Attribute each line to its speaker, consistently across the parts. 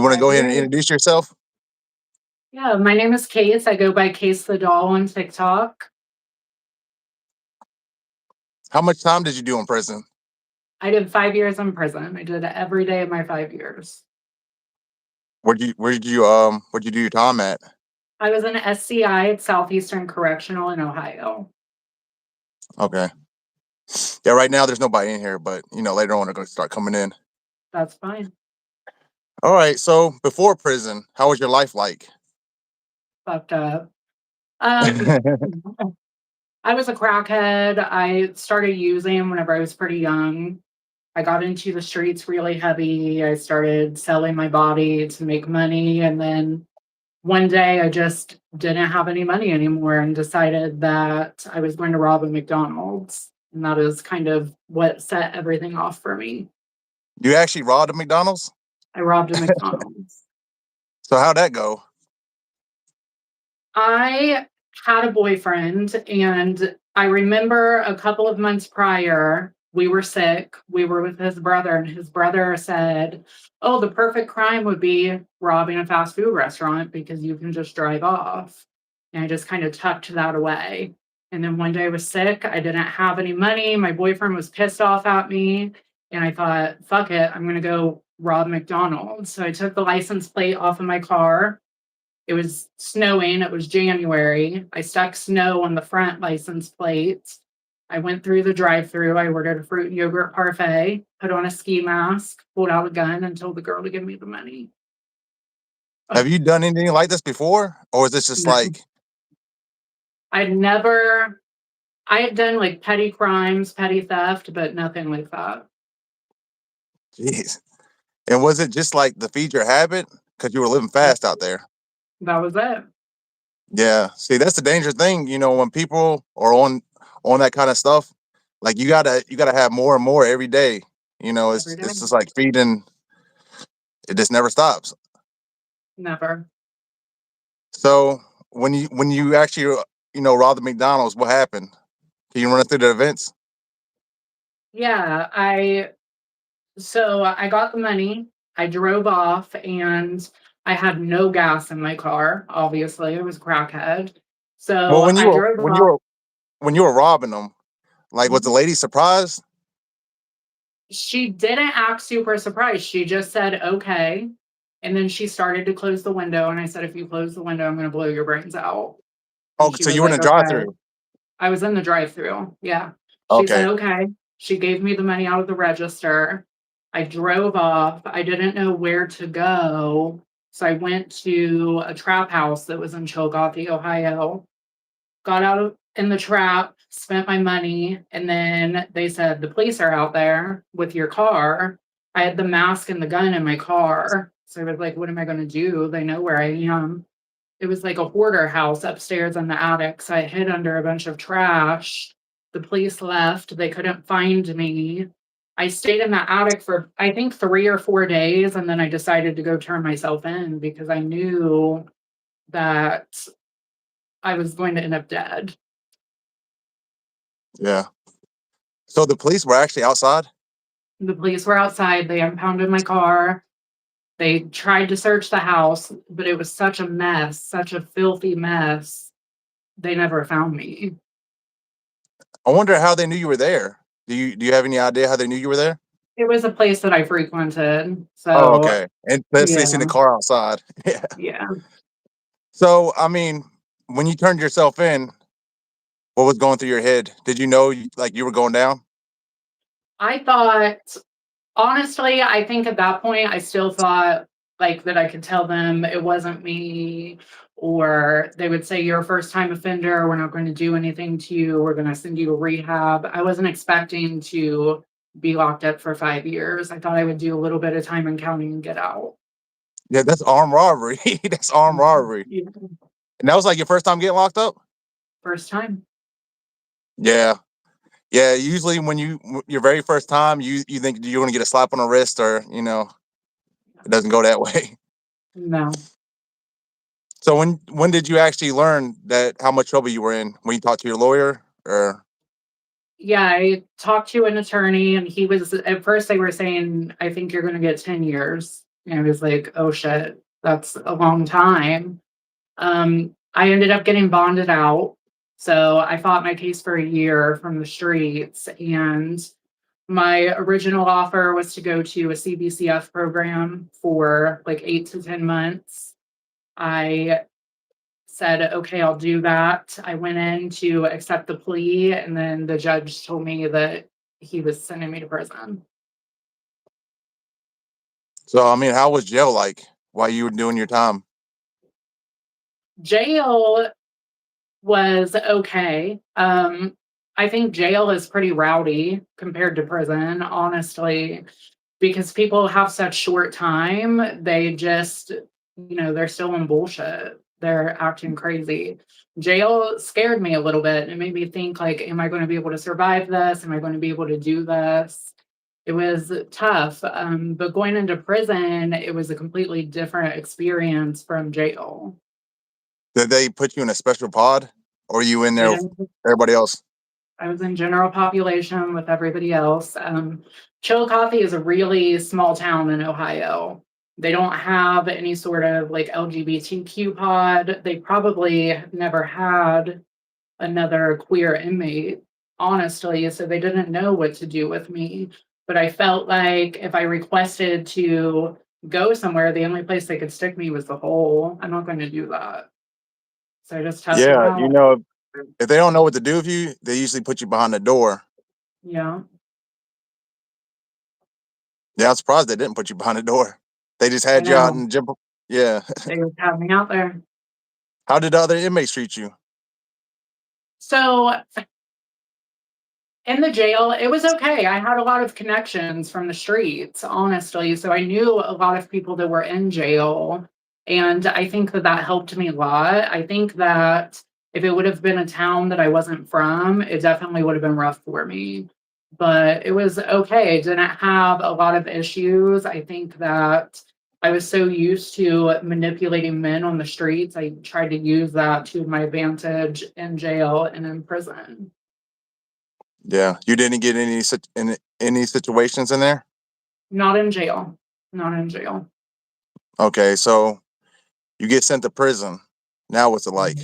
Speaker 1: You want to
Speaker 2: Right
Speaker 1: go ahead and
Speaker 2: here.
Speaker 1: introduce yourself?
Speaker 2: Yeah, my name is Case. I go by Case the Doll on TikTok.
Speaker 1: How much time did you do in prison?
Speaker 2: I did 5 years in prison. I did it every day of my 5 years.
Speaker 1: Where'd you do your time at?
Speaker 2: I was in SCI at Southeastern Correctional in Ohio.
Speaker 1: Okay. Yeah, right now there's nobody in here, but later on they're gonna start coming in.
Speaker 2: That's fine.
Speaker 1: All right. So before prison, how was your life like?
Speaker 2: Fucked up. Um, I was a crackhead. I started using whenever I was pretty young. I got into the streets really heavy. I started selling my body to make money. And then one day I just didn't have any money anymore and decided that I was going to rob a McDonald's. And that is kind of what set everything off for me.
Speaker 1: You actually robbed a McDonald's?
Speaker 2: I robbed a McDonald's.
Speaker 1: So how'd that go?
Speaker 2: I had a boyfriend, and I remember a couple of months prior, we were sick. We were with his brother, and his brother said, "Oh, the perfect crime would be robbing a fast food restaurant because you can just drive off." And I just kind of tucked that away. And then one day I was sick. I didn't have any money. My boyfriend was pissed off at me. And I thought, fuck it, I'm going to go rob McDonald's. So I took the license plate off of my car. It was snowing. It was January. I stuck snow on the front license plates. I went through the drive-through. I ordered a fruit and yogurt parfait, put on a ski mask, pulled out a gun, and told the girl to give me the money.
Speaker 1: Have you done anything like this before, or is this just
Speaker 2: No,
Speaker 1: like,
Speaker 2: I'd never. I had done like petty crimes, petty theft, but nothing like that.
Speaker 1: jeez? And was it just like to feed your habit because you were living
Speaker 2: Yep,
Speaker 1: fast out there?
Speaker 2: that was it.
Speaker 1: Yeah. See, that's the dangerous thing. When people are on that kind of stuff, like you gotta have more and more every day.
Speaker 2: Every day.
Speaker 1: It's just like feeding. It just never stops.
Speaker 2: Never.
Speaker 1: So when you actually robbed the McDonald's, what happened? Can you run us through the events?
Speaker 2: Yeah, I got the money. I drove off and I had no gas in my car. Obviously, I was a crackhead.
Speaker 1: Well,
Speaker 2: So I drove off.
Speaker 1: when you were robbing them, like was the
Speaker 2: Mhm.
Speaker 1: lady surprised?
Speaker 2: She didn't act super surprised. She just said, okay. And then she started to close the window. And I said, if you close the window, I'm going to blow your brains out.
Speaker 1: Oh,
Speaker 2: And she
Speaker 1: so
Speaker 2: was
Speaker 1: you were in
Speaker 2: like,
Speaker 1: a
Speaker 2: okay.
Speaker 1: drive-through.
Speaker 2: I was in the drive-through. Yeah. She said,
Speaker 1: Okay.
Speaker 2: okay. She gave me the money out of the register. I drove off. I didn't know where to go. So I went to a trap house that was in Chillicothe, Ohio. Got out in the trap, spent my money, and then they said, the police are out there with your car. I had the mask and the gun in my car. So I was like, what am I going to do? They know where I am. It was like a hoarder house upstairs in the attic. So I hid under a bunch of trash. The police left. They couldn't find me. I stayed in the attic for, I think, 3 or 4 days. And then I decided to go turn myself in because I knew that I was going to end up dead.
Speaker 1: Yeah. So the police were actually outside?
Speaker 2: The police were outside. They impounded my car. They tried to search the house, but it was such a mess, such a filthy mess. They never found me.
Speaker 1: I wonder how they knew you were there. Do you have any idea how they knew you were there?
Speaker 2: It was a place that I frequented.
Speaker 1: Oh,
Speaker 2: So,
Speaker 1: okay. And let's say
Speaker 2: yeah,
Speaker 1: seen the car outside. Yeah.
Speaker 2: yeah.
Speaker 1: So, I mean, when you turned yourself in, what was going through your head? Did you know like you were going down?
Speaker 2: I thought, honestly, I think at that point, I still thought like that I could tell them it wasn't me, or they would say, you're a first time offender. We're not going to do anything to you. We're going to send you to rehab. I wasn't expecting to be locked up for 5 years. I thought I would do a little bit of time in county and get out.
Speaker 1: Yeah, that's armed robbery. That's armed robbery.
Speaker 2: Yeah.
Speaker 1: And that was like your first time getting locked up?
Speaker 2: First time.
Speaker 1: Yeah. Yeah, usually when your very first time, you think you're gonna get a slap on the wrist, or it doesn't go that way.
Speaker 2: No.
Speaker 1: So when did you actually learn that how much trouble you were in? When you talked to your lawyer, or
Speaker 2: Yeah, I talked to an attorney, and he was, at first they were saying, I think you're going to get 10 years. And I was like, oh shit, that's a long time. I ended up getting bonded out. So I fought my case for a year from the streets. And my original offer was to go to a CBCF program for like 8 to 10 months. I said, okay, I'll do that. I went in to accept the plea, and then the judge told me that he was sending me to prison.
Speaker 1: So, I mean, how was jail like while you were doing your time?
Speaker 2: Jail was okay. I think jail is pretty rowdy compared to prison, honestly, because people have such short time. They just, they're still in bullshit. They're acting crazy. Jail scared me a little bit. It made me think like, am I going to be able to survive this? Am I going to be able to do this? It was tough. But going into prison, it was a completely different experience from jail.
Speaker 1: Did they put you in a special pod, or were you in
Speaker 2: They
Speaker 1: there with
Speaker 2: didn't
Speaker 1: everybody else?
Speaker 2: I was in general population with everybody else. Chillicothe is a really small town in Ohio. They don't have any sort of like LGBTQ pod. They probably never had another queer inmate, honestly, so they didn't know what to do with me. But I felt like if I requested to go somewhere, the only place they could stick me was the hole. I'm not going to do that. So I just toughed it
Speaker 1: Yeah,
Speaker 2: out.
Speaker 1: if they don't know what to do with you, they usually put you behind the door.
Speaker 2: Yeah.
Speaker 1: Yeah, I'm surprised they didn't put you behind the door. They just
Speaker 2: I
Speaker 1: had you out
Speaker 2: know.
Speaker 1: and jump. Yeah.
Speaker 2: They just had me out there.
Speaker 1: How did the other inmates treat you?
Speaker 2: So in the jail, it was okay. I had a lot of connections from the streets, honestly. So I knew a lot of people that were in jail. And I think that that helped me a lot. I think that if it would have been a town that I wasn't from, it definitely would have been rough for me. But it was okay. It didn't have a lot of issues. I think that I was so used to manipulating men on the streets. I tried to use that to my advantage in jail and in prison.
Speaker 1: Yeah, you didn't get in any situations in there.
Speaker 2: Not in jail. Not in jail.
Speaker 1: Okay, so you get sent to prison. Now, what's it like?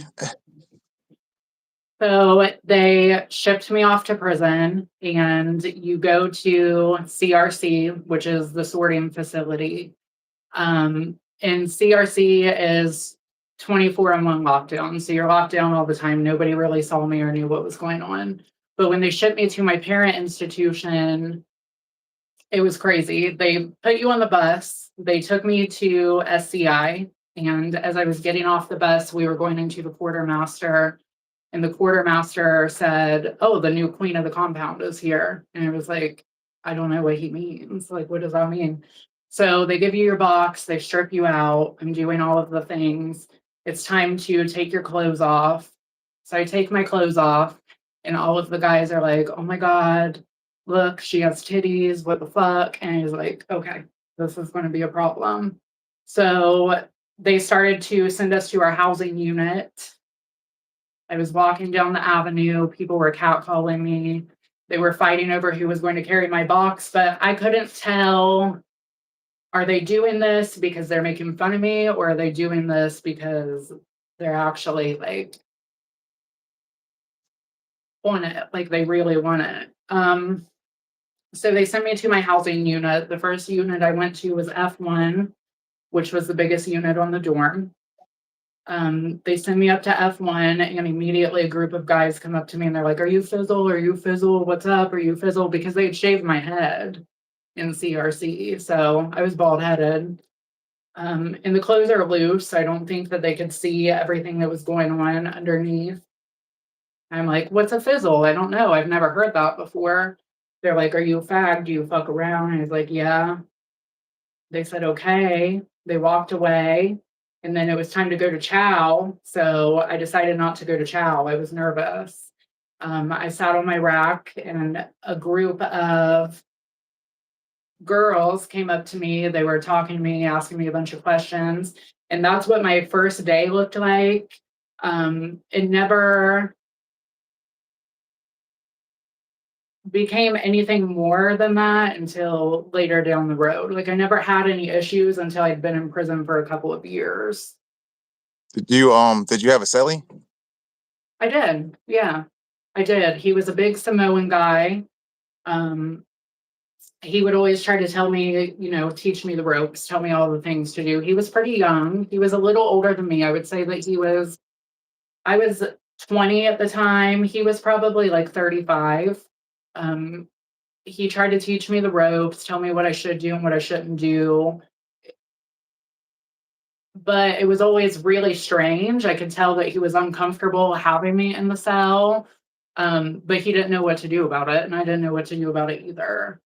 Speaker 2: So they shipped me off to prison, and you go to CRC, which is the sorting facility. And CRC is 24/1 lockdown. So you're locked down all the time. Nobody really saw me or knew what was going on. But when they shipped me to my parent institution, it was crazy. They put you on the bus. They took me to SCI. And as I was getting off the bus, we were going into the quartermaster. And the quartermaster said, oh, the new queen of the compound is here. And it was like, I don't know what he means. Like, what does that mean? So they give you your box, they strip you out. I'm doing all of the things. It's time to take your clothes off. So I take my clothes off, and all of the guys are like, oh my God, look, she has titties. What the fuck? And he's like, okay, this is going to be a problem. So they started to send us to our housing unit. I was walking down the avenue. People were catcalling me. They were fighting over who was going to carry my box, but I couldn't tell, are they doing this because they're making fun of me, or are they doing this because they're actually like on it, like they really want it. So they sent me to my housing unit. The first unit I went to was F1, which was the biggest unit on the dorm. They send me up to F1, and immediately a group of guys come up to me and they're like, are you Fizzle? Are you Fizzle? What's up? Are you Fizzle? Because they had shaved my head in CRC. So I was bald headed. And the clothes are loose. I don't think that they could see everything that was going on underneath. I'm like, what's a fizzle? I don't know. I've never heard that before. They're like, are you a fag? Do you fuck around? And I was like, yeah. They said, okay. They walked away. And then it was time to go to chow. So I decided not to go to chow. I was nervous. I sat on my rack, and a group of girls came up to me. They were talking to me, asking me a bunch of questions. And that's what my first day looked like. It never became anything more than that until later down the road. Like, I never had any issues until I'd been in prison for a couple of years.
Speaker 1: Did you have a cellie?
Speaker 2: I did, yeah, I did. He was a big Samoan guy. Um, he would always try to tell me, teach me the ropes, tell me all the things to do. He was pretty young. He was a little older than me. I would say that I was 20 at the time. He was probably like 35. Um, he tried to teach me the ropes, tell me what I should do and what I shouldn't do. But it was always really strange. I could tell that he was uncomfortable having me in the cell, but he didn't know what to do about it, and I didn't know what to do about it either.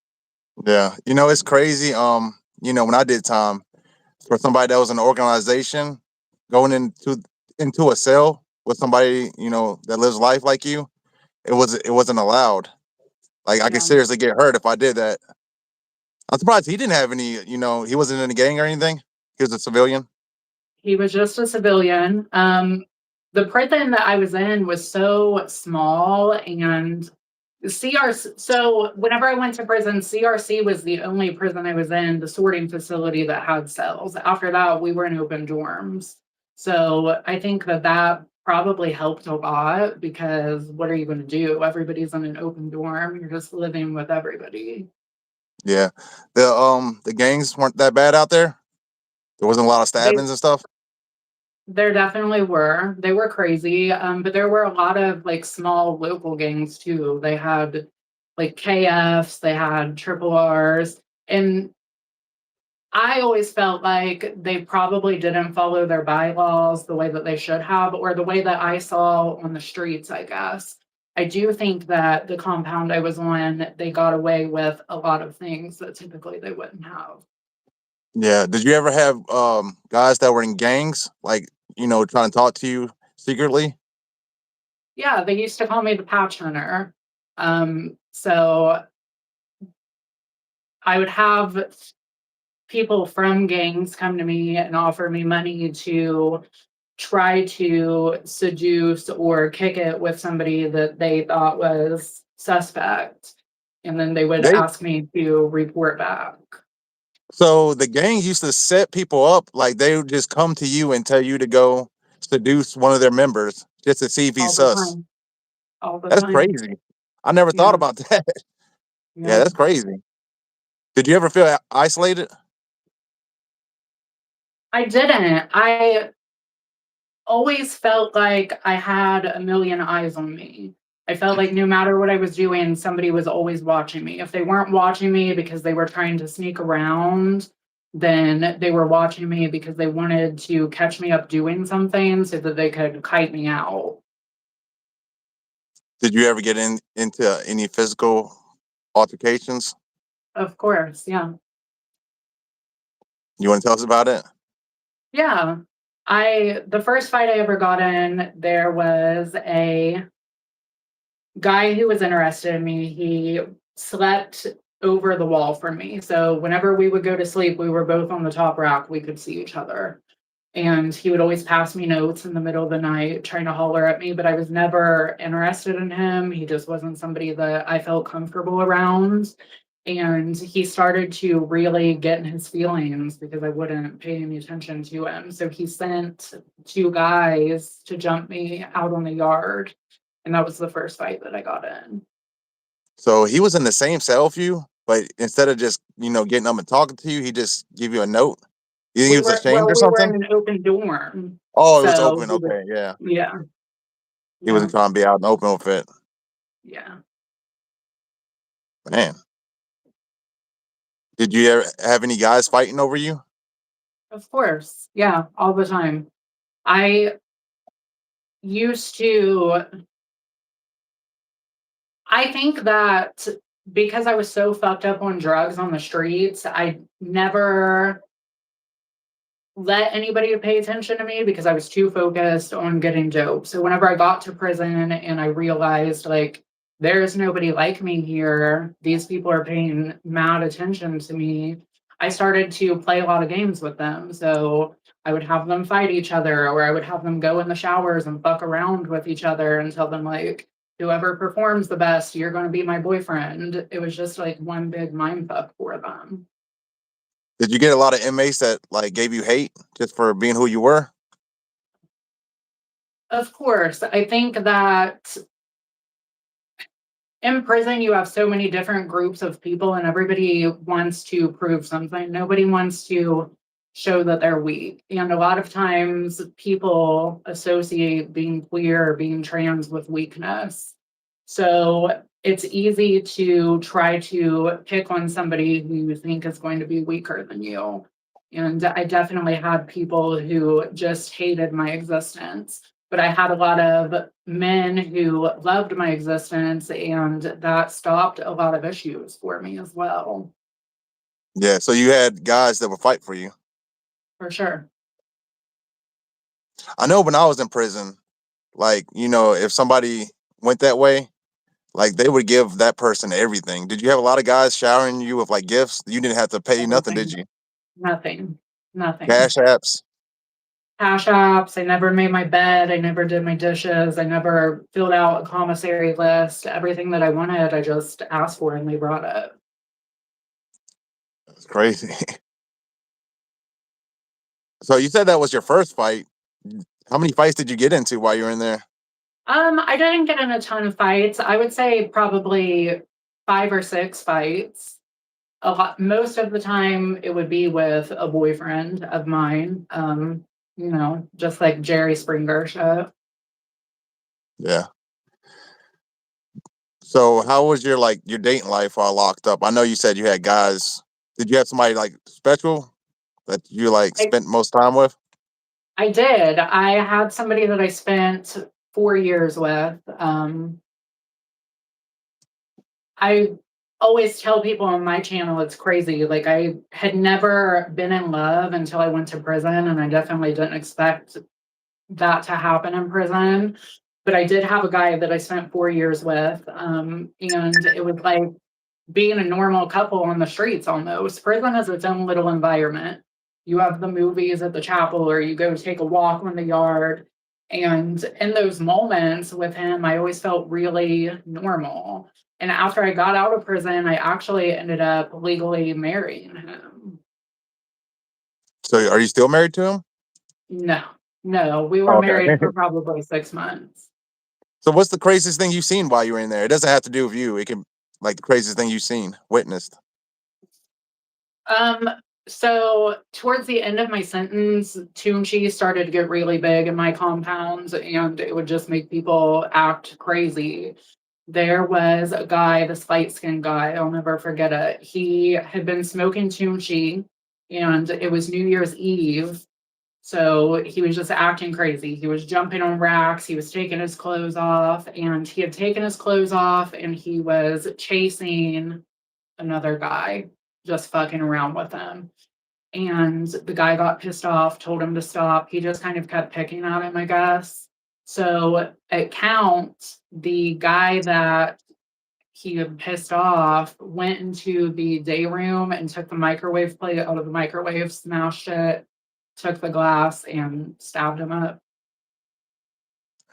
Speaker 1: Yeah, it's crazy. When I did time for somebody that was in an organization, going into a cell with somebody that lives life like you, it wasn't allowed. Like I could
Speaker 2: Yeah.
Speaker 1: seriously get hurt if I did that. I'm surprised he didn't have any. He wasn't in a gang or anything. He was a civilian.
Speaker 2: He was just a civilian. The prison that I was in was so small, and CRC. So whenever I went to prison, CRC was the only prison I was in, the sorting facility that had cells. After that, we were in open dorms. So I think that probably helped a lot, because what are you going to do? Everybody's in an open dorm. You're just living with everybody.
Speaker 1: Yeah, the gangs weren't that bad out there. There wasn't a lot of
Speaker 2: They
Speaker 1: stabbings and stuff.
Speaker 2: There definitely were. They were crazy, but there were a lot of, like, small local gangs too. They had, like, KFs, they had triple Rs, and I always felt like they probably didn't follow their bylaws the way that they should have, or the way that I saw on the streets, I guess. I do think that the compound I was on, they got away with a lot of things that typically they wouldn't have.
Speaker 1: Yeah. Did you ever have guys that were in gangs, like trying to talk to you secretly?
Speaker 2: Yeah, they used to call me the patch hunter. So I would have people from gangs come to me and offer me money to try to seduce or kick it with somebody that they thought was suspect. And then they would
Speaker 1: They
Speaker 2: ask me to report back
Speaker 1: So the gangs used to set people up, like they would just come to you and tell you to go seduce one of their members just to see if he's
Speaker 2: all the
Speaker 1: sus.
Speaker 2: time, all the
Speaker 1: That's
Speaker 2: time.
Speaker 1: crazy. I never thought
Speaker 2: Yeah,
Speaker 1: about that. Yeah,
Speaker 2: yeah.
Speaker 1: that's crazy. Did you ever feel isolated?
Speaker 2: I didn't. I always felt like I had a million eyes on me. I felt like no matter what I was doing, somebody was always watching me. If they weren't watching me because they were trying to sneak around, then they were watching me because they wanted to catch me up doing something so that they could kite me out.
Speaker 1: Did you ever get into any physical altercations?
Speaker 2: Of course, yeah.
Speaker 1: You want to tell us about it?
Speaker 2: Yeah. The first fight I ever got in, there was a guy who was interested in me. He slept over the wall from me. So whenever we would go to sleep, we were both on the top rack. We could see each other. And he would always pass me notes in the middle of the night, trying to holler at me, but I was never interested in him. He just wasn't somebody that I felt comfortable around. And he started to really get in his feelings because I wouldn't pay any attention to him. So he sent two guys to jump me out on the yard. And that was the first fight that I got in.
Speaker 1: So he was in the same cell with you, but instead of just getting up and talking to you, he just give you a note. You think he was ashamed or
Speaker 2: We were
Speaker 1: something?
Speaker 2: in an open dorm.
Speaker 1: Oh, it was
Speaker 2: So
Speaker 1: open. Okay, yeah.
Speaker 2: yeah,
Speaker 1: He
Speaker 2: yeah,
Speaker 1: wasn't trying to be out in the open with it.
Speaker 2: yeah.
Speaker 1: Man, did you ever have any guys fighting over you?
Speaker 2: Of course. Yeah, all the time. I used to I think that because I was so fucked up on drugs on the streets, I never let anybody pay attention to me because I was too focused on getting dope. So whenever I got to prison and I realized, like, there's nobody like me here, these people are paying mad attention to me, I started to play a lot of games with them. So I would have them fight each other, or I would have them go in the showers and fuck around with each other and tell them, like, whoever performs the best, you're going to be my boyfriend. It was just like one big mind fuck for them.
Speaker 1: Did you get a lot of inmates that like gave you hate just for being who you were?
Speaker 2: Of course, I think that in prison you have so many different groups of people and everybody wants to prove something. Nobody wants to show that they're weak. And a lot of times people associate being queer or being trans with weakness. So it's easy to try to pick on somebody who you think is going to be weaker than you. And I definitely had people who just hated my existence. But I had a lot of men who loved my existence, and that stopped a lot of issues for me as well.
Speaker 1: Yeah, so you had guys that would fight for you.
Speaker 2: For sure.
Speaker 1: I know when I was in prison, like, if somebody went that way, like they would give that person everything. Did you have a lot of guys showering you with like gifts? You didn't have to pay nothing, did
Speaker 2: Everything.
Speaker 1: you?
Speaker 2: Nothing. Nothing.
Speaker 1: Cash apps.
Speaker 2: Cash apps. I never made my bed. I never did my dishes. I never filled out a commissary list. Everything that I wanted, I just asked for and they brought it.
Speaker 1: It's crazy. So you said that was your first fight. How many fights did you get into while you were in there?
Speaker 2: I didn't get in a ton of fights. I would say probably 5 or 6 fights. A lot, most of the time it would be with a boyfriend of mine. Just like Jerry Springer shit.
Speaker 1: Yeah. So how was your dating life while locked up? I know you said you had guys. Did you have somebody like special that you like
Speaker 2: I,
Speaker 1: spent most time with?
Speaker 2: I did. I had somebody that I spent 4 years with. I always tell people on my channel it's crazy. Like I had never been in love until I went to prison, and I definitely didn't expect that to happen in prison. But I did have a guy that I spent 4 years with, and it was like being a normal couple on the streets almost. Prison is its own little environment. You have the movies at the chapel, or you go take a walk on the yard. And in those moments with him, I always felt really normal. And after I got out of prison, I actually ended up legally marrying him.
Speaker 1: So are you still married to him?
Speaker 2: No, no, we were
Speaker 1: Okay.
Speaker 2: married for probably 6 months.
Speaker 1: So what's the craziest thing you've seen while you were in there? It doesn't have to do with you. It can like the craziest thing you've seen, witnessed.
Speaker 2: Um, so towards the end of my sentence, Tunchi started to get really big in my compounds, and it would just make people act crazy. There was a guy, this light skinned guy, I'll never forget it. He had been smoking Tunchi, and it was New Year's Eve. So he was just acting crazy. He was jumping on racks, he was taking his clothes off, and he had taken his clothes off and he was chasing another guy, just fucking around with him. And the guy got pissed off, told him to stop. He just kind of kept picking at him, I guess. So at count, the guy that he had pissed off went into the day room and took the microwave plate out of the microwave, smashed it, took the glass, and stabbed him up.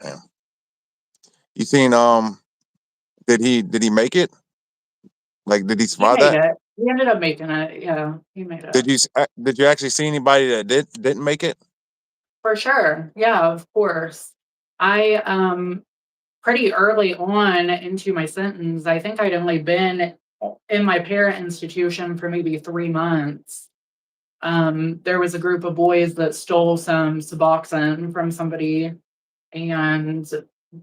Speaker 1: Damn. You seen did he make it? Like did he
Speaker 2: He
Speaker 1: survive
Speaker 2: made
Speaker 1: that?
Speaker 2: it. He ended up making it. Yeah, he made it.
Speaker 1: Did you actually see anybody that didn't make it?
Speaker 2: For sure. Yeah, of course. I pretty early on into my sentence, I think I'd only been in my parent institution for maybe 3 months. There was a group of boys that stole some Suboxone from somebody, and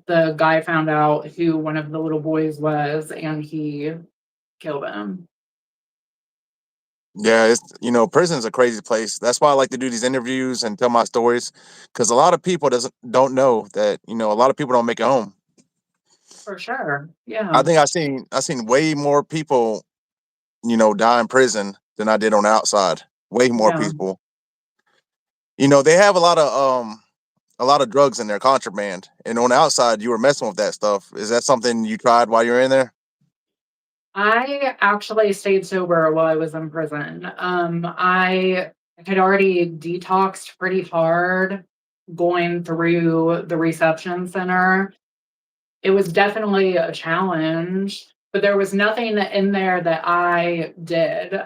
Speaker 2: the guy found out who one of the little boys was, and he killed him.
Speaker 1: Yeah, it's prison's a crazy place. That's why I like to do these interviews and tell my stories, because a lot of people don't know that a lot of people don't make it home.
Speaker 2: For sure.
Speaker 1: I
Speaker 2: Yeah.
Speaker 1: think I seen way more people die in prison than I did on the outside. Way more
Speaker 2: Yeah.
Speaker 1: people. They have a lot of drugs in their contraband, and on the outside you were messing with that stuff. Is that something you tried while you're in there?
Speaker 2: I actually stayed sober while I was in prison. I had already detoxed pretty hard going through the reception center. it was definitely a challenge, but there was nothing in there that I did.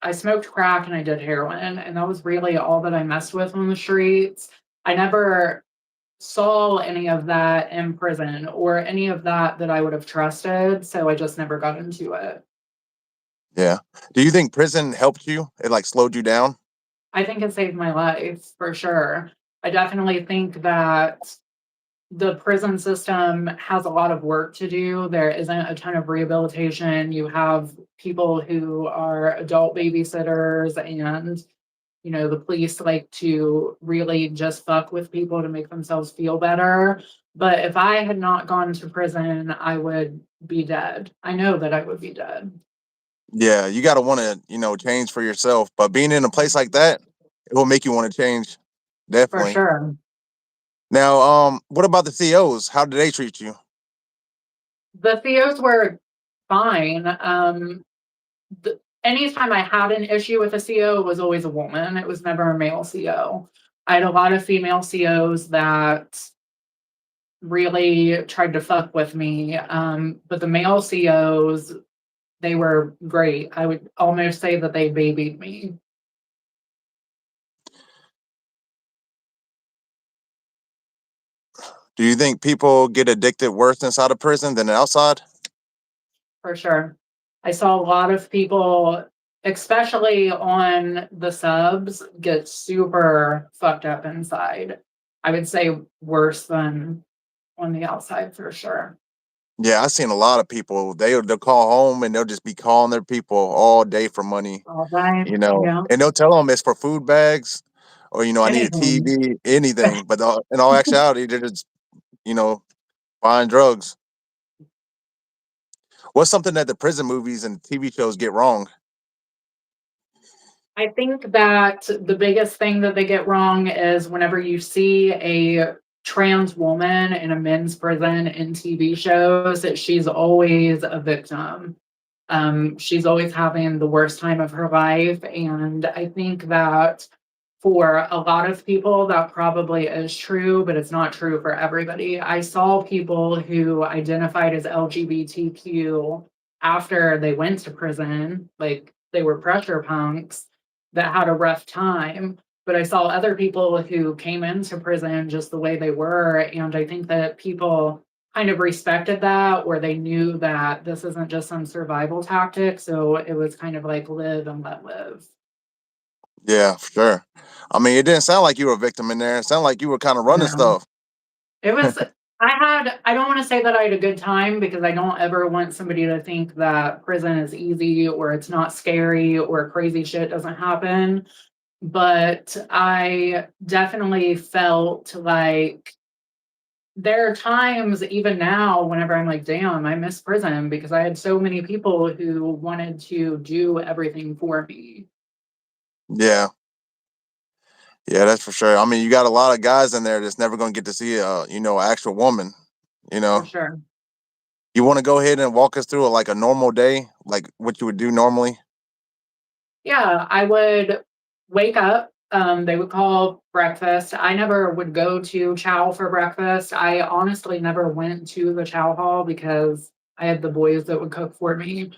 Speaker 2: I smoked crack and I did heroin, and that was really all that I messed with on the streets. I never saw any of that in prison or any of that that I would have trusted, so I just never got into it.
Speaker 1: Yeah. Do you think prison helped you? It like slowed you down?
Speaker 2: I think it saved my life for sure. I definitely think that the prison system has a lot of work to do. There isn't a ton of rehabilitation. You have people who are adult babysitters, and the police like to really just fuck with people to make themselves feel better. But if I had not gone to prison, I would be dead. I know that I would be dead.
Speaker 1: Yeah, you gotta wanna, change for yourself. But being in a place like that, it will make you want to change.
Speaker 2: For
Speaker 1: Definitely.
Speaker 2: sure.
Speaker 1: Now, what about the COs? How did they treat you?
Speaker 2: The Theos were fine. Anytime I had an issue with a CO, it was always a woman. It was never a male CO. I had a lot of female COs that really tried to fuck with me. But the male COs, they were great. I would almost say that they babied me.
Speaker 1: Do you think people get addicted worse inside of prison than outside?
Speaker 2: For sure. I saw a lot of people, especially on the subs, get super fucked up inside. I would say worse than on the outside for sure.
Speaker 1: Yeah, I've seen a lot of people. They'll call home and they'll just be calling their people all day for money,
Speaker 2: All right. Yeah.
Speaker 1: and they'll tell them it's for food bags or I need a
Speaker 2: Anything.
Speaker 1: TV, anything. But in all actuality, they're just you know buying drugs. What's something that the prison movies and TV shows get wrong?
Speaker 2: I think that the biggest thing that they get wrong is whenever you see a trans woman in a men's prison in TV shows, that she's always a victim. She's always having the worst time of her life. And I think that for a lot of people, that probably is true, but it's not true for everybody. I saw people who identified as LGBTQ after they went to prison, like they were pressure punks that had a rough time. But I saw other people who came into prison just the way they were. And I think that people kind of respected that, or they knew that this isn't just some survival tactic. So it was kind of like live and let live.
Speaker 1: Yeah, for sure. I mean, it didn't sound like you were a victim in there. It sounded like you were kind of running
Speaker 2: No,
Speaker 1: stuff.
Speaker 2: it was, I don't want to say that I had a good time because I don't ever want somebody to think that prison is easy or it's not scary or crazy shit doesn't happen. But I definitely felt like there are times, even now, whenever I'm like, damn, I miss prison because I had so many people who wanted to do everything for me.
Speaker 1: Yeah, yeah, that's for sure. I mean, you got a lot of guys in there that's never going to get to see actual woman. You
Speaker 2: For
Speaker 1: know,
Speaker 2: sure.
Speaker 1: you want to go ahead and walk us through like a normal day, like what you would do normally.
Speaker 2: Yeah, I would wake up. They would call breakfast. I never would go to chow for breakfast. I honestly never went to the chow hall because I had the boys that would cook for me.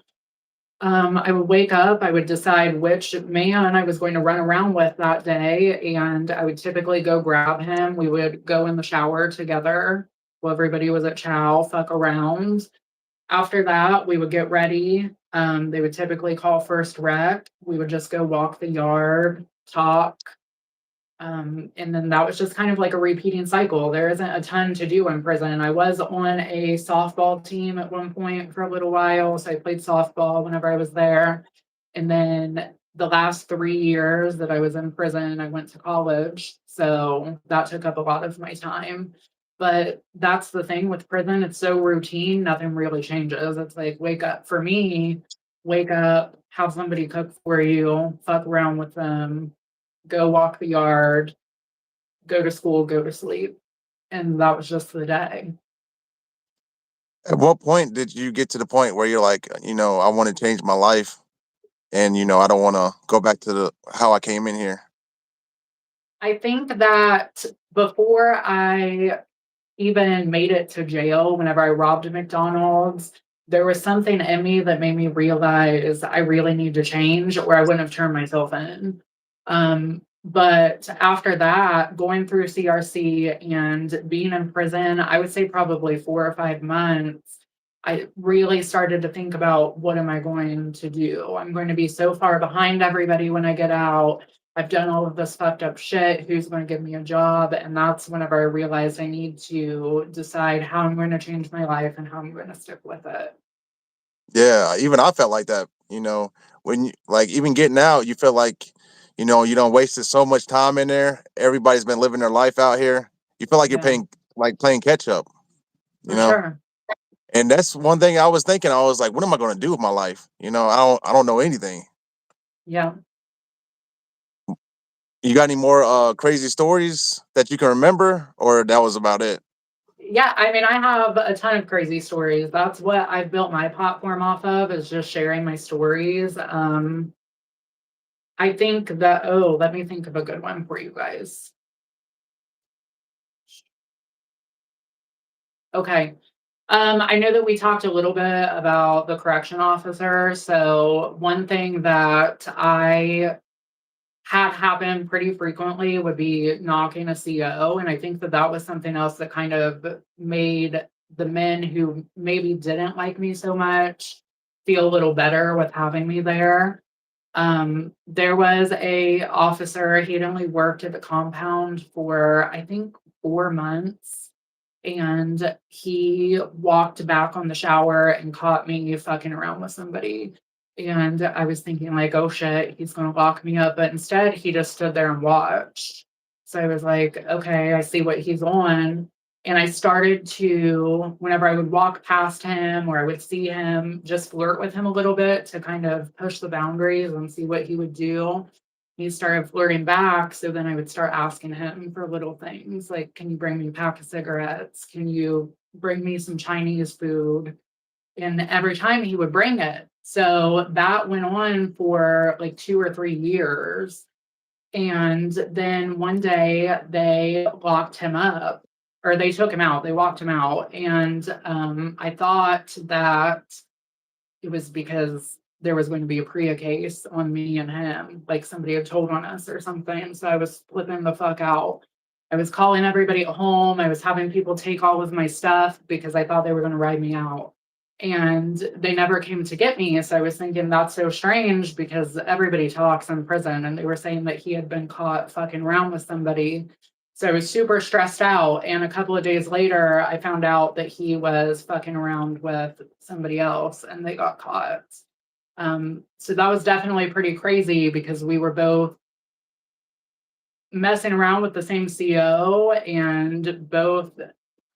Speaker 2: I would wake up, I would decide which man I was going to run around with that day, and I would typically go grab him. We would go in the shower together while everybody was at chow, fuck around. After that, we would get ready. They would typically call first rec. We would just go walk the yard, talk, and then that was just kind of like a repeating cycle. There isn't a ton to do in prison. I was on a softball team at one point for a little while, so I played softball whenever I was there. And then the last 3 years that I was in prison, I went to college. So that took up a lot of my time. But that's the thing with prison, it's so routine, nothing really changes. It's like wake up for me, wake up, have somebody cook for you, fuck around with them, go walk the yard, go to school, go to sleep. And that was just the day.
Speaker 1: At what point did you get to the point where you're like, I want to change my life, and I don't want to go back to the how I came in here?
Speaker 2: I think that before I even made it to jail whenever I robbed a McDonald's, there was something in me that made me realize I really need to change or I wouldn't have turned myself in. But after that, going through CRC and being in prison, I would say probably 4 or 5 months, I really started to think about what am I going to do? I'm going to be so far behind everybody when I get out. I've done all of this fucked up shit. Who's going to give me a job? And that's whenever I realized I need to decide how I'm going to change my life and how I'm going to stick with it.
Speaker 1: Yeah, even I felt like that. When you like even getting out, you feel like, you don't wasted so much time in there. Everybody's been living their life out here. You feel like you're
Speaker 2: Yeah,
Speaker 1: playing catch up, you
Speaker 2: for
Speaker 1: know?
Speaker 2: sure.
Speaker 1: And that's one thing I was thinking. I was like, what am I gonna do with my life? I don't know anything.
Speaker 2: Yeah.
Speaker 1: You got any more crazy stories that you can remember, or that was about it?
Speaker 2: Yeah, I mean, I have a ton of crazy stories. That's what I've built my platform off of is just sharing my stories. I think that, oh, let me think of a good one for you guys. Okay. I know that we talked a little bit about the correction officer. So one thing that I had happen pretty frequently would be knocking a CO. And I think that that was something else that kind of made the men who maybe didn't like me so much feel a little better with having me there. There was a officer, he had only worked at the compound for I think 4 months, and he walked back on the shower and caught me fucking around with somebody. And I was thinking like, oh shit, he's gonna lock me up. But instead he just stood there and watched. So I was like, okay, I see what he's on. And I started to, whenever I would walk past him or I would see him, just flirt with him a little bit to kind of push the boundaries and see what he would do. He started flirting back. So then I would start asking him for little things like, can you bring me a pack of cigarettes? Can you bring me some Chinese food? And every time he would bring it. So that went on for like 2 or 3 years. And then one day they locked him up or they took him out, they walked him out. And I thought that it was because there was going to be a PREA case on me and him, like somebody had told on us or something. So I was flipping the fuck out. I was calling everybody at home. I was having people take all of my stuff because I thought they were going to ride me out. And they never came to get me. So I was thinking that's so strange because everybody talks in prison and they were saying that he had been caught fucking around with somebody. So I was super stressed out. And a couple of days later, I found out that he was fucking around with somebody else and they got caught. So that was definitely pretty crazy because we were both messing around with the same CO and both.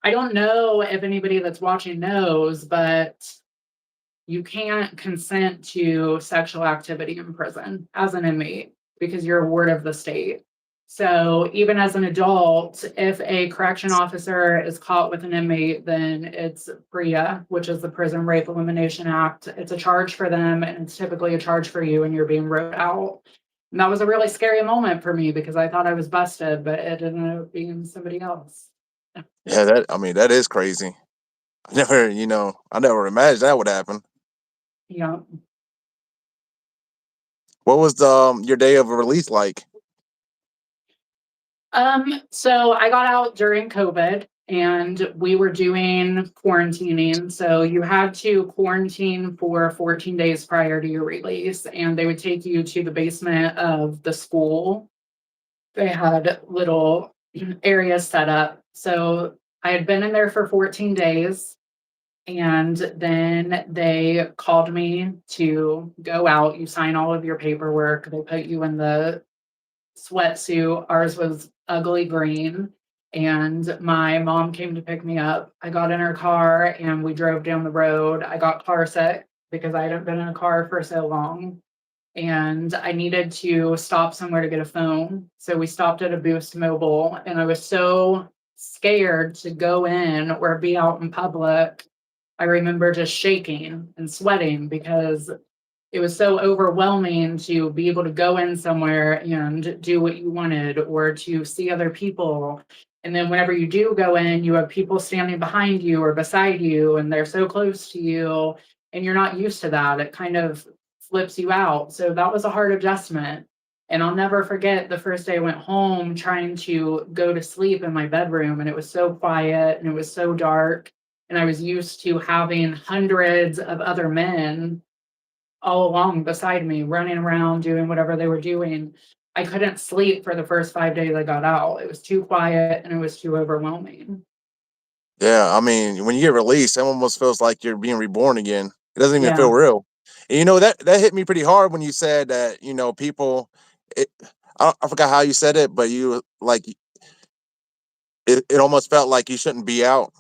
Speaker 2: I don't know if anybody that's watching knows, but you can't consent to sexual activity in prison as an inmate because you're a ward of the state. So even as an adult, if a correction officer is caught with an inmate, then it's PREA, which is the Prison Rape Elimination Act. It's a charge for them, and it's typically a charge for you, and you're being wrote out. And that was a really scary moment for me because I thought I was busted, but it ended up being somebody else.
Speaker 1: Yeah, that is crazy. I never imagined that would happen.
Speaker 2: Yeah.
Speaker 1: What was your day of release like?
Speaker 2: So I got out during COVID and we were doing quarantining. So you had to quarantine for 14 days prior to your release, and they would take you to the basement of the school. They had little areas set up. So I had been in there for 14 days, and then they called me to go out. You sign all of your paperwork. They put you in the sweatsuit. Ours was ugly green. And my mom came to pick me up. I got in her car and we drove down the road. I got car sick because I hadn't been in a car for so long. And I needed to stop somewhere to get a phone. So we stopped at a Boost Mobile, and I was so scared to go in or be out in public. I remember just shaking and sweating because it was so overwhelming to be able to go in somewhere and do what you wanted or to see other people. And then whenever you do go in, you have people standing behind you or beside you, and they're so close to you, and you're not used to that. It kind of flips you out. So that was a hard adjustment. And I'll never forget the first day I went home trying to go to sleep in my bedroom, and it was so quiet and it was so dark. And I was used to having hundreds of other men all along beside me, running around, doing whatever they were doing. I couldn't sleep for the first 5 days I got out. It was too quiet and it was too overwhelming.
Speaker 1: Yeah, I mean, when you get released, it almost feels like you're being reborn again. It doesn't even
Speaker 2: Yeah.
Speaker 1: feel real. And that hit me pretty hard when you said that, people it I forgot how you said it, but you like it almost felt like you shouldn't be out.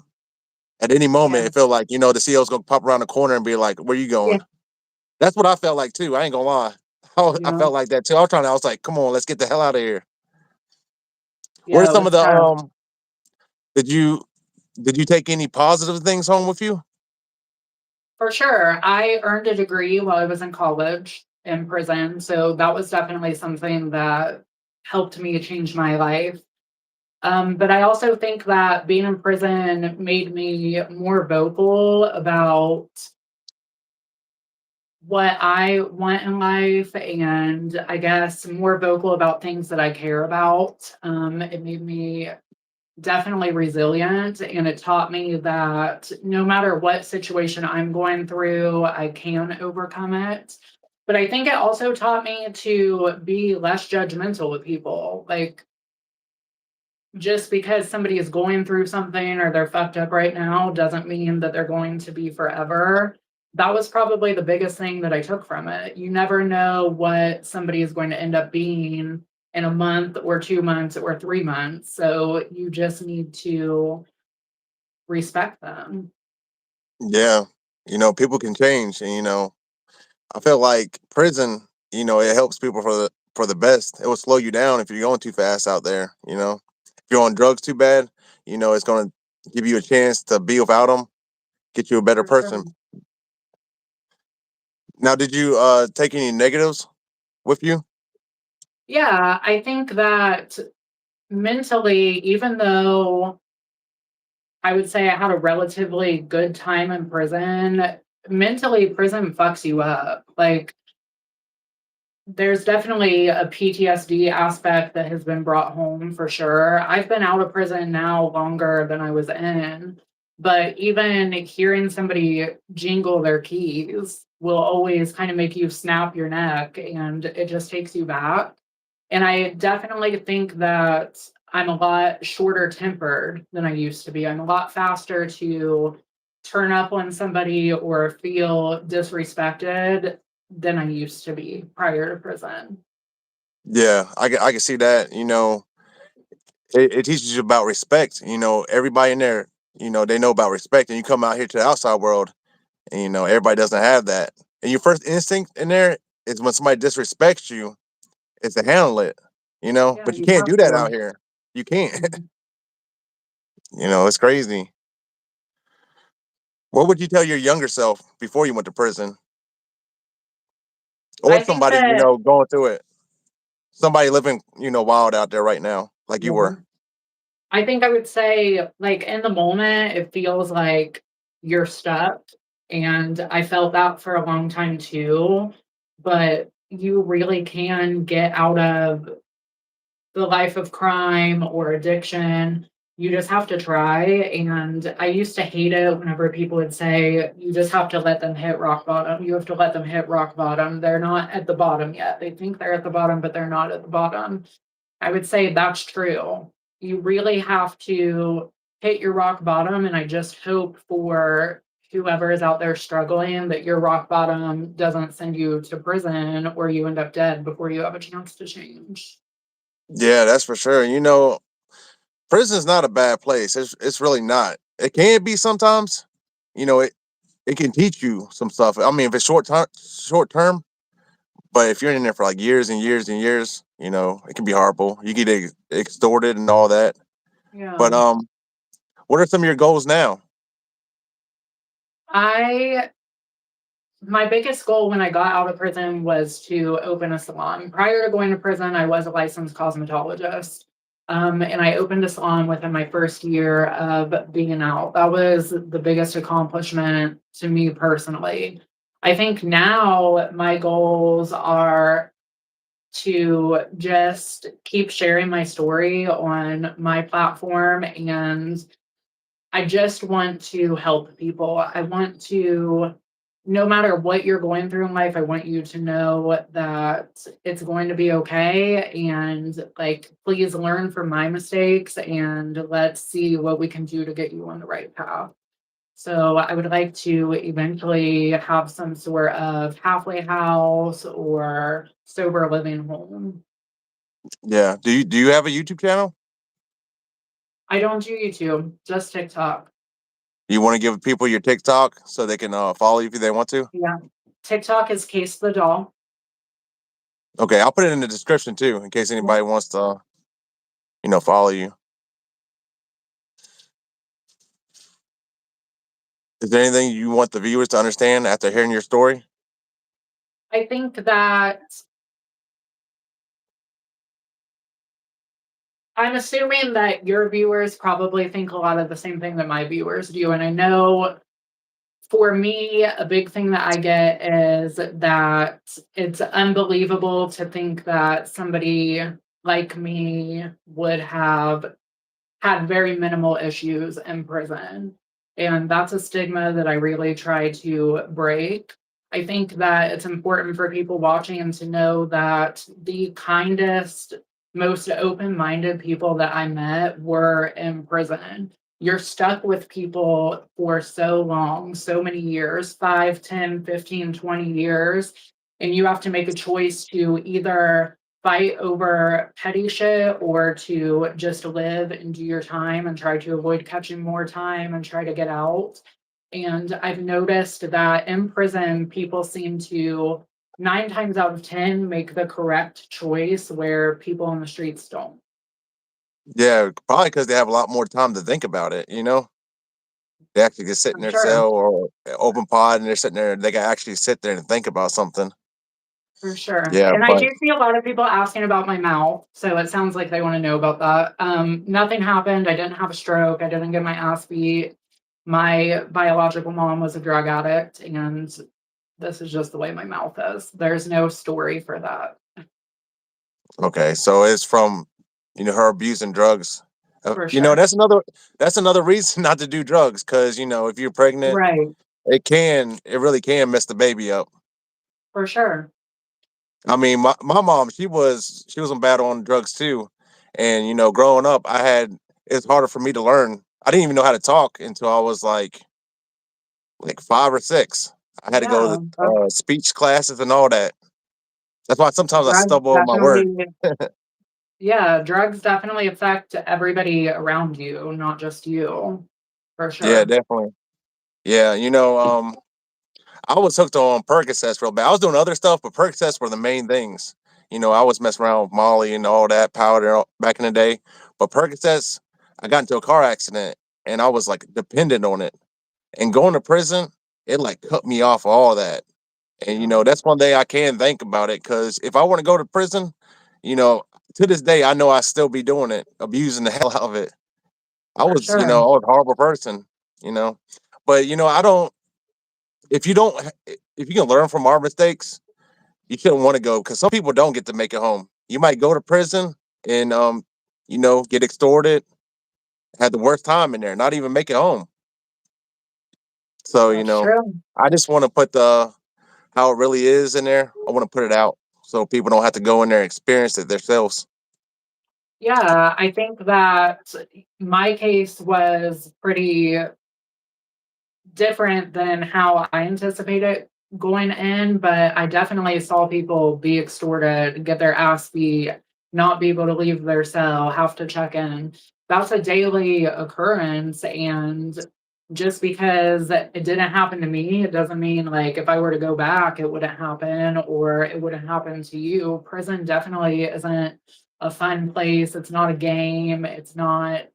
Speaker 1: At any moment,
Speaker 2: Yeah.
Speaker 1: it felt like, the CEO's gonna pop around the corner and be like, "Where you
Speaker 2: Yeah.
Speaker 1: going?" That's what I felt like too. I ain't gonna lie. I
Speaker 2: Yeah.
Speaker 1: felt like that too. I was like, "Come on, let's get the hell out of here." What are
Speaker 2: Yeah. It
Speaker 1: some of
Speaker 2: was
Speaker 1: the
Speaker 2: tough.
Speaker 1: did you did you take any positive things home with you?
Speaker 2: For sure. I earned a degree while I was in college in prison. So that was definitely something that helped me change my life. But I also think that being in prison made me more vocal about what I want in life, and I guess more vocal about things that I care about. It made me definitely resilient, and it taught me that no matter what situation I'm going through, I can overcome it. But I think it also taught me to be less judgmental with people. Like, just because somebody is going through something or they're fucked up right now doesn't mean that they're going to be forever. That was probably the biggest thing that I took from it. You never know what somebody is going to end up being in a month or 2 months or 3 months. So you just need to respect them.
Speaker 1: Yeah. People can change, and I feel like prison, it helps people for the best. It will slow you down if you're going too fast out there. If you're on drugs too bad, it's going to give you a chance to be without them, get you a better
Speaker 2: For sure.
Speaker 1: person. Now, did you take any negatives with you?
Speaker 2: Yeah, I think that mentally, even though I would say I had a relatively good time in prison, mentally, prison fucks you up. Like, there's definitely a PTSD aspect that has been brought home for sure. I've been out of prison now longer than I was in, but even hearing somebody jingle their keys will always kind of make you snap your neck, and it just takes you back. And I definitely think that I'm a lot shorter tempered than I used to be. I'm a lot faster to turn up on somebody or feel disrespected than I used to be prior to prison.
Speaker 1: Yeah, I can see that. It teaches you about respect. Everybody in there, they know about respect, and you come out here to the outside world, and everybody doesn't have that. And your first instinct in there is when somebody disrespects you, is to handle it.
Speaker 2: Yeah,
Speaker 1: But you
Speaker 2: you
Speaker 1: can't
Speaker 2: have
Speaker 1: do that out
Speaker 2: to.
Speaker 1: here. You can't.
Speaker 2: Mhm.
Speaker 1: It's crazy. What would you tell your younger self before you went to prison, or
Speaker 2: I think
Speaker 1: somebody
Speaker 2: that,
Speaker 1: going through it? Somebody living wild out there right now, like you
Speaker 2: yeah,
Speaker 1: were.
Speaker 2: I think I would say, like, in the moment, it feels like you're stuck. And I felt that for a long time too. But you really can get out of the life of crime or addiction. You just have to try. And I used to hate it whenever people would say, you just have to let them hit rock bottom. You have to let them hit rock bottom. They're not at the bottom yet. They think they're at the bottom, but they're not at the bottom. I would say that's true. You really have to hit your rock bottom. And I just hope for whoever is out there struggling that your rock bottom doesn't send you to prison or you end up dead before you have a chance to change.
Speaker 1: Yeah, that's for sure. Prison's not a bad place. It's really not. It can be sometimes. It can teach you some stuff. I mean, if it's short term, but if you're in there for like years and years and years, it can be horrible. You get extorted and all that. But
Speaker 2: Yeah.
Speaker 1: what are some of your goals now?
Speaker 2: I My biggest goal when I got out of prison was to open a salon. Prior to going to prison, I was a licensed cosmetologist. And I opened a salon within my first year of being out. That was the biggest accomplishment to me personally. I think now my goals are to just keep sharing my story on my platform, and I just want to help people. I want to, no matter what you're going through in life, I want you to know that it's going to be okay. And like, please learn from my mistakes and let's see what we can do to get you on the right path. So I would like to eventually have some sort of halfway house or sober living home.
Speaker 1: Yeah. Do you have a YouTube channel?
Speaker 2: I don't do YouTube, just TikTok.
Speaker 1: You want to give people your TikTok so they can follow you if they want to?
Speaker 2: Yeah. TikTok is Case the Doll.
Speaker 1: Okay, I'll put it in the description too in case
Speaker 2: Yeah.
Speaker 1: anybody wants to, follow you. Is there anything you want the viewers to understand after hearing your story?
Speaker 2: I think that I'm assuming that your viewers probably think a lot of the same thing that my viewers do. And I know for me, a big thing that I get is that it's unbelievable to think that somebody like me would have had very minimal issues in prison. And that's a stigma that I really try to break. I think that it's important for people watching to know that the kindest, most open minded people that I met were in prison. You're stuck with people for so long, so many years, 5, 10, 15, 20 years. And you have to make a choice to either fight over petty shit or to just live and do your time and try to avoid catching more time and try to get out. And I've noticed that in prison, people seem to 9 times out of 10 make the correct choice where people on the streets don't.
Speaker 1: Yeah, probably because they have a lot more time to think about it. They actually can sit in
Speaker 2: For
Speaker 1: their
Speaker 2: sure.
Speaker 1: cell or open pod, and they're sitting there. They can actually sit there and think about something.
Speaker 2: For sure.
Speaker 1: Yeah,
Speaker 2: And I
Speaker 1: but
Speaker 2: do see a lot of people asking about my mouth. So it sounds like they want to know about that. Nothing happened. I didn't have a stroke. I didn't get my ass beat. My biological mom was a drug addict, and this is just the way my mouth is. There's no story for that.
Speaker 1: okay, so it's from her abusing drugs.
Speaker 2: For sure.
Speaker 1: That's another reason not to do drugs because if you're pregnant,
Speaker 2: Right.
Speaker 1: it really can mess the baby up.
Speaker 2: For sure.
Speaker 1: I mean, my mom, she was on battle on drugs too, and growing up, it's harder for me to learn. I didn't even know how to talk until I was like 5 or 6. I had to go
Speaker 2: Yeah.
Speaker 1: to speech classes and all that. That's why sometimes I
Speaker 2: Drugs
Speaker 1: stumble over my word.
Speaker 2: definitely, yeah, drugs definitely affect everybody around you, not just you. For
Speaker 1: Yeah,
Speaker 2: sure.
Speaker 1: definitely. Yeah, I was hooked on Percocets real bad. I was doing other stuff, but Percocets were the main things. I was messing around with Molly and all that powder back in the day. But Percocets, I got into a car accident and I was like dependent on it. And going to prison, it like cut me off all that. And
Speaker 2: Yeah,
Speaker 1: that's one day I can think about it because if I want to go to prison, you know, to this day I know I still be doing it, abusing the hell out of it. I
Speaker 2: for
Speaker 1: was,
Speaker 2: sure.
Speaker 1: I was a horrible person, you know. But I don't if you don't if you can learn from our mistakes, you shouldn't want to go because some people don't get to make it home. You might go to prison and get extorted, had the worst time in there, not even make it home. So,
Speaker 2: That's true.
Speaker 1: I just want to put the how it really is in there. I want to put it out so people don't have to go in there and experience it themselves.
Speaker 2: Yeah, I think that my case was pretty different than how I anticipated going in, but I definitely saw people be extorted, get their ass beat, not be able to leave their cell, have to check in. That's a daily occurrence. And just because it didn't happen to me, it doesn't mean like if I were to go back, it wouldn't happen or it wouldn't happen to you. Prison definitely isn't a fun place. It's not a game. It's not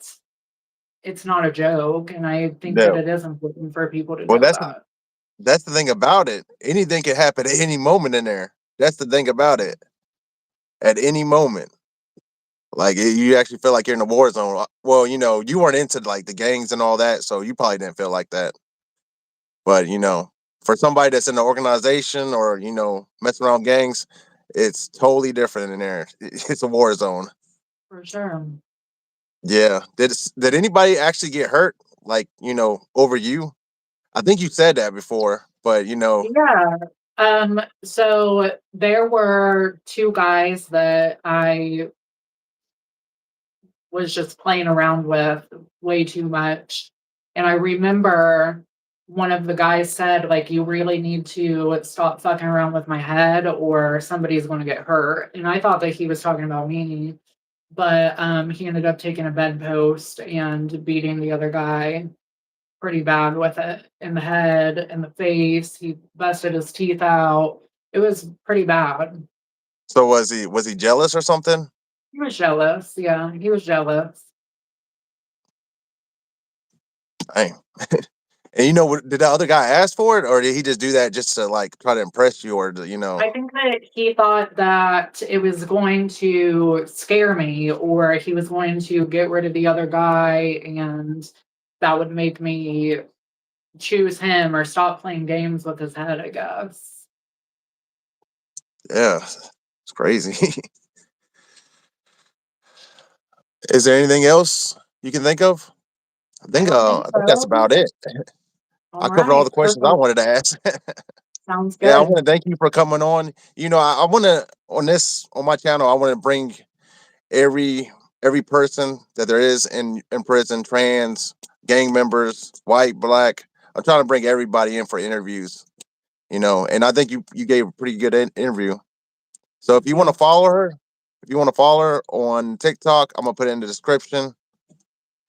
Speaker 2: a joke, and I think that
Speaker 1: No.
Speaker 2: it is important for people to
Speaker 1: Well,
Speaker 2: know
Speaker 1: that's
Speaker 2: that.
Speaker 1: that's the thing about it. Anything can happen at any moment in there. That's the thing about it. At any moment. Like you actually feel like you're in a war zone. Well, you weren't into like the gangs and all that, so you probably didn't feel like that. But for somebody that's in the organization or messing around gangs, it's totally different in there. It's a war zone.
Speaker 2: For sure.
Speaker 1: Yeah. Did anybody actually get hurt? Like over you? I think you said that before, but
Speaker 2: Yeah. So there were two guys that I was just playing around with way too much. And I remember one of the guys said, like, you really need to stop fucking around with my head or somebody's going to get hurt. And I thought that he was talking about me, but he ended up taking a bedpost and beating the other guy pretty bad with it in the head and the face. He busted his teeth out. It was pretty bad.
Speaker 1: so was he jealous or something?
Speaker 2: He was jealous. Yeah, he was jealous.
Speaker 1: Dang. And did the other guy ask for it, or did he just do that just to like try to impress you, or
Speaker 2: I think that he thought that it was going to scare me, or he was going to get rid of the other guy, and that would make me choose him or stop playing games with his head, I guess.
Speaker 1: Yeah, it's crazy. Is there anything else you can think of? I
Speaker 2: I
Speaker 1: think
Speaker 2: don't think
Speaker 1: I think that's
Speaker 2: so.
Speaker 1: about it.
Speaker 2: All
Speaker 1: I covered all
Speaker 2: right,
Speaker 1: the questions I
Speaker 2: perfect.
Speaker 1: wanted to ask.
Speaker 2: Sounds
Speaker 1: Yeah, I
Speaker 2: good.
Speaker 1: want to thank you for coming on. I want to on my channel. I want to bring every every person that there is in prison, trans, gang members, white, black. I'm trying to bring everybody in for interviews. And I think you gave a pretty good interview. So if you want to
Speaker 2: Yeah.
Speaker 1: follow her, if you want to follow her on TikTok, I'm gonna put it in the description.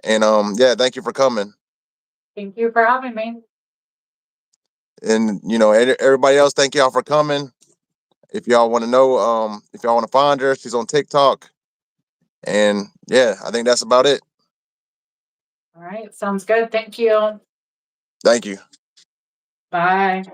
Speaker 1: And yeah, thank you for coming.
Speaker 2: Thank you for having me.
Speaker 1: And everybody else, thank y'all for coming. If y'all want to know, if y'all want to find her, she's on TikTok. And yeah, I think that's about it.
Speaker 2: All right, sounds good. Thank you.
Speaker 1: Thank you.
Speaker 2: Bye.